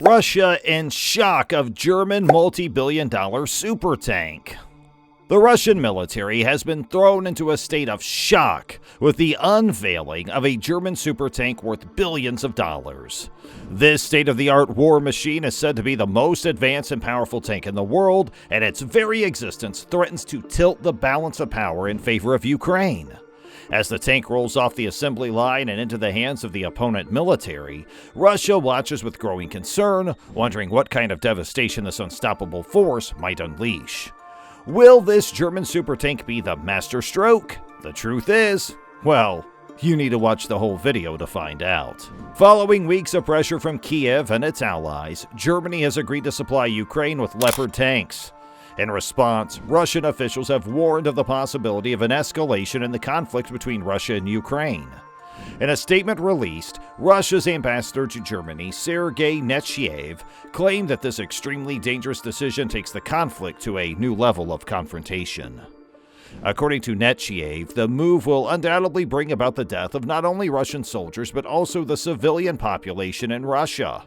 Russia in shock of German multi-billion-dollar super tank. The Russian military has been thrown into a state of shock with the unveiling of a German super tank worth billions of dollars. This state-of-the-art war machine is said to be the most advanced and powerful tank in the world, and its very existence threatens to tilt the balance of power in favor of Ukraine. As the tank rolls off the assembly line and into the hands of the opponent military, Russia watches with growing concern, wondering what kind of devastation this unstoppable force might unleash. Will this German super tank be the masterstroke? The truth is, well, you need to watch the whole video to find out. Following weeks of pressure from Kiev and its allies, Germany has agreed to supply Ukraine with Leopard tanks. In response, Russian officials have warned of the possibility of an escalation in the conflict between Russia and Ukraine. In a statement released, Russia's ambassador to Germany, Sergei Nechayev, claimed that this extremely dangerous decision takes the conflict to a new level of confrontation. According to Nechayev, the move will undoubtedly bring about the death of not only Russian soldiers but also the civilian population in Russia.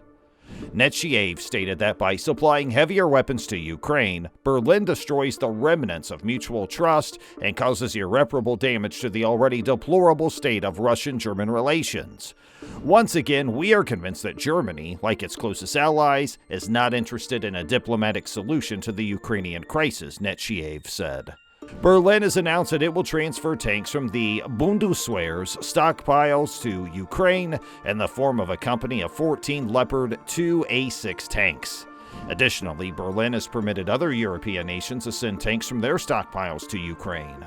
Nechayev stated that by supplying heavier weapons to Ukraine, Berlin destroys the remnants of mutual trust and causes irreparable damage to the already deplorable state of Russian-German relations. Once again, we are convinced that Germany, like its closest allies, is not interested in a diplomatic solution to the Ukrainian crisis, Nechayev said. Berlin has announced that it will transfer tanks from the Bundeswehr's stockpiles to Ukraine in the form of a company of 14 Leopard 2A6 tanks. Additionally, Berlin has permitted other European nations to send tanks from their stockpiles to Ukraine.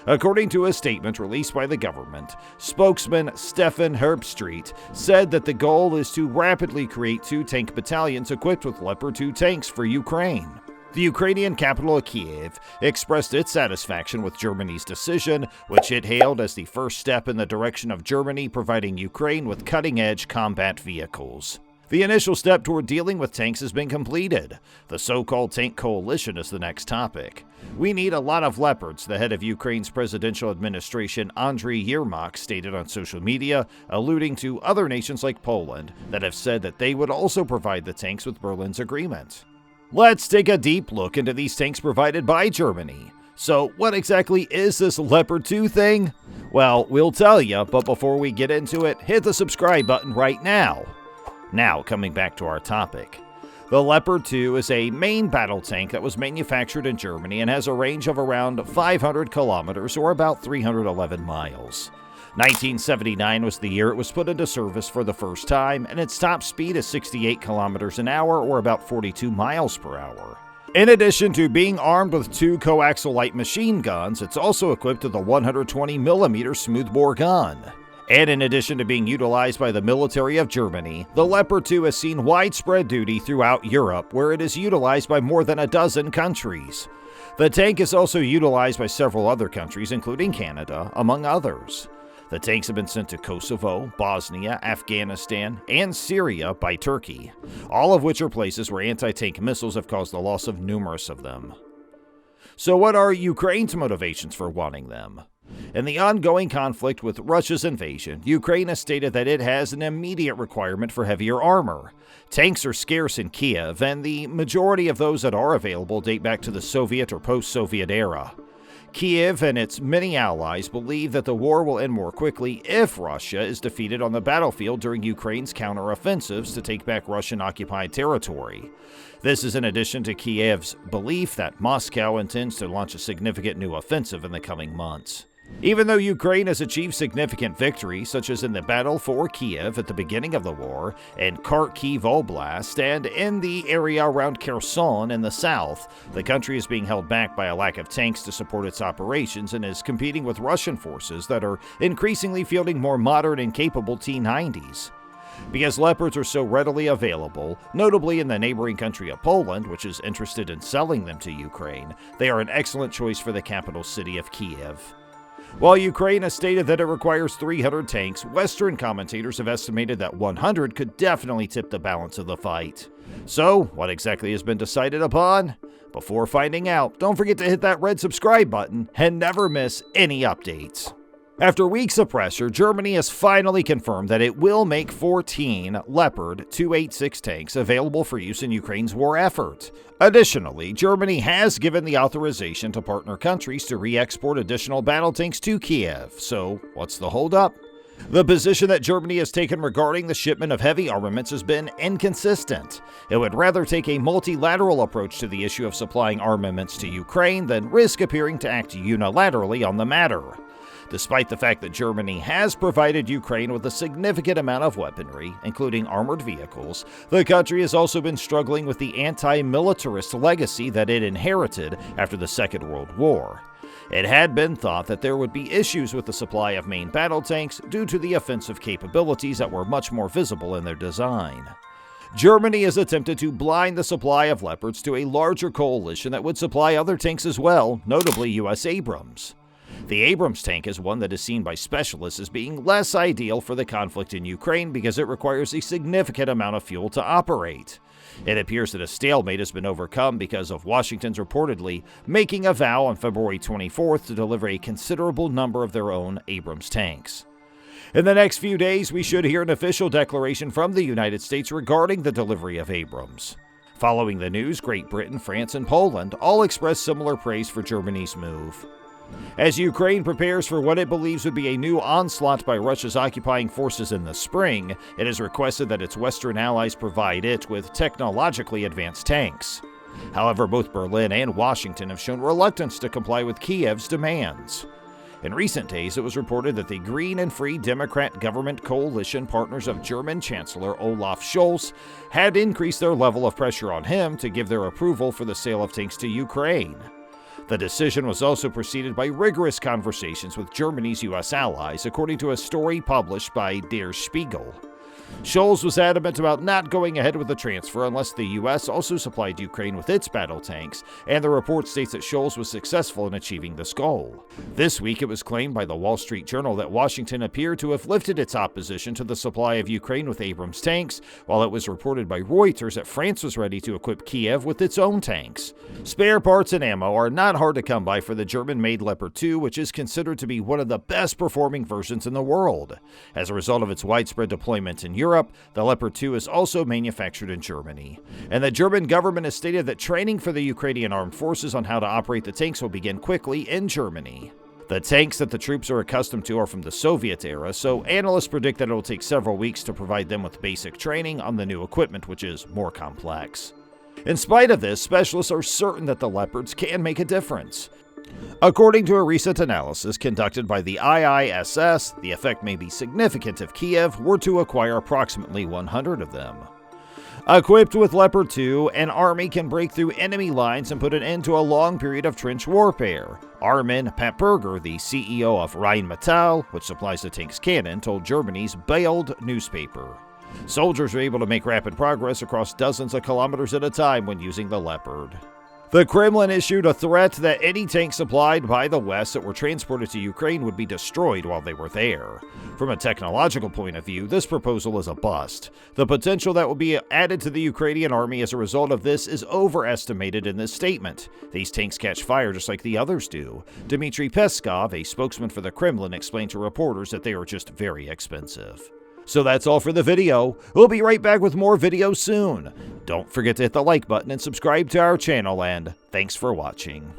According to a statement released by the government, spokesman Stefan Herbstreit said that the goal is to rapidly create 2 tank battalions equipped with Leopard 2 tanks for Ukraine. The Ukrainian capital of Kiev expressed its satisfaction with Germany's decision, which it hailed as the first step in the direction of Germany providing Ukraine with cutting-edge combat vehicles. The initial step toward dealing with tanks has been completed. The so-called tank coalition is the next topic. We need a lot of Leopards, the head of Ukraine's presidential administration, Andriy Yermak, stated on social media, alluding to other nations like Poland that have said that they would also provide the tanks with Berlin's agreement. Let's take a deep look into these tanks provided by Germany. So, what exactly is this Leopard 2 thing? Well, we'll tell you, but before we get into it, hit the subscribe button right now. Now, coming back to our topic. The Leopard 2 is a main battle tank that was manufactured in Germany and has a range of around 500 kilometers or about 311 miles. 1979 was the year it was put into service for the first time, and its top speed is 68 kilometers an hour or about 42 miles per hour. In addition to being armed with 2 coaxial light machine guns, it's also equipped with a 120mm smoothbore gun. And in addition to being utilized by the military of Germany, the Leopard 2 has seen widespread duty throughout Europe, where it is utilized by more than a dozen countries. The tank is also utilized by several other countries, including Canada, among others. The tanks have been sent to Kosovo, Bosnia, Afghanistan, and Syria by Turkey, all of which are places where anti-tank missiles have caused the loss of numerous of them. So what are Ukraine's motivations for wanting them? In the ongoing conflict with Russia's invasion, Ukraine has stated that it has an immediate requirement for heavier armor. Tanks are scarce in Kiev, and the majority of those that are available date back to the Soviet or post-Soviet era. Kiev and its many allies believe that the war will end more quickly if Russia is defeated on the battlefield during Ukraine's counteroffensives to take back Russian-occupied territory. This is in addition to Kiev's belief that Moscow intends to launch a significant new offensive in the coming months. Even though Ukraine has achieved significant victories, such as in the battle for Kiev at the beginning of the war, in Kharkiv Oblast, and in the area around Kherson in the south, the country is being held back by a lack of tanks to support its operations and is competing with Russian forces that are increasingly fielding more modern and capable T-90s. Because Leopards are so readily available, notably in the neighboring country of Poland, which is interested in selling them to Ukraine, they are an excellent choice for the capital city of Kiev. While Ukraine has stated that it requires 300 tanks, Western commentators have estimated that 100 could definitely tip the balance of the fight. So, what exactly has been decided upon? Before finding out, don't forget to hit that red subscribe button and never miss any updates. After weeks of pressure, Germany has finally confirmed that it will make 14 Leopard 286 tanks available for use in Ukraine's war effort. Additionally, Germany has given the authorization to partner countries to re-export additional battle tanks to Kiev. So, what's the holdup? The position that Germany has taken regarding the shipment of heavy armaments has been inconsistent. It would rather take a multilateral approach to the issue of supplying armaments to Ukraine than risk appearing to act unilaterally on the matter. Despite the fact that Germany has provided Ukraine with a significant amount of weaponry, including armored vehicles, the country has also been struggling with the anti-militarist legacy that it inherited after the Second World War. It had been thought that there would be issues with the supply of main battle tanks due to the offensive capabilities that were much more visible in their design. Germany has attempted to blind the supply of Leopards to a larger coalition that would supply other tanks as well, notably U.S. Abrams. The Abrams tank is one that is seen by specialists as being less ideal for the conflict in Ukraine because it requires a significant amount of fuel to operate. It appears that a stalemate has been overcome because of Washington's reportedly making a vow on February 24th to deliver a considerable number of their own Abrams tanks. In the next few days, we should hear an official declaration from the United States regarding the delivery of Abrams. Following the news, Great Britain, France, and Poland all expressed similar praise for Germany's move. As Ukraine prepares for what it believes would be a new onslaught by Russia's occupying forces in the spring, it has requested that its Western allies provide it with technologically advanced tanks. However, both Berlin and Washington have shown reluctance to comply with Kiev's demands. In recent days, it was reported that the Green and Free Democrat government coalition partners of German Chancellor Olaf Scholz had increased their level of pressure on him to give their approval for the sale of tanks to Ukraine. The decision was also preceded by rigorous conversations with Germany's U.S. allies, according to a story published by Der Spiegel. Scholz was adamant about not going ahead with the transfer unless the U.S. also supplied Ukraine with its battle tanks, and the report states that Scholz was successful in achieving this goal. This week, it was claimed by the Wall Street Journal that Washington appeared to have lifted its opposition to the supply of Ukraine with Abrams tanks, while it was reported by Reuters that France was ready to equip Kiev with its own tanks. Spare parts and ammo are not hard to come by for the German-made Leopard 2, which is considered to be one of the best-performing versions in the world. As a result of its widespread deployment in Europe, the Leopard 2 is also manufactured in Germany. And the German government has stated that training for the Ukrainian armed forces on how to operate the tanks will begin quickly in Germany. The tanks that the troops are accustomed to are from the Soviet era, so analysts predict that it will take several weeks to provide them with basic training on the new equipment, which is more complex. In spite of this, specialists are certain that the Leopards can make a difference. According to a recent analysis conducted by the IISS, the effect may be significant if Kiev were to acquire approximately 100 of them. Equipped with Leopard 2, an army can break through enemy lines and put an end to a long period of trench warfare. Armin Pappberger, the CEO of Rheinmetall, which supplies the tank's cannon, told Germany's Bild newspaper. Soldiers are able to make rapid progress across dozens of kilometers at a time when using the Leopard. The Kremlin issued a threat that any tanks supplied by the West that were transported to Ukraine would be destroyed while they were there. From a technological point of view, this proposal is a bust. The potential that will be added to the Ukrainian army as a result of this is overestimated in this statement. These tanks catch fire just like the others do. Dmitry Peskov, a spokesman for the Kremlin, explained to reporters that they are just very expensive. So that's all for the video. We'll be right back with more videos soon. Don't forget to hit the like button and subscribe to our channel, and thanks for watching.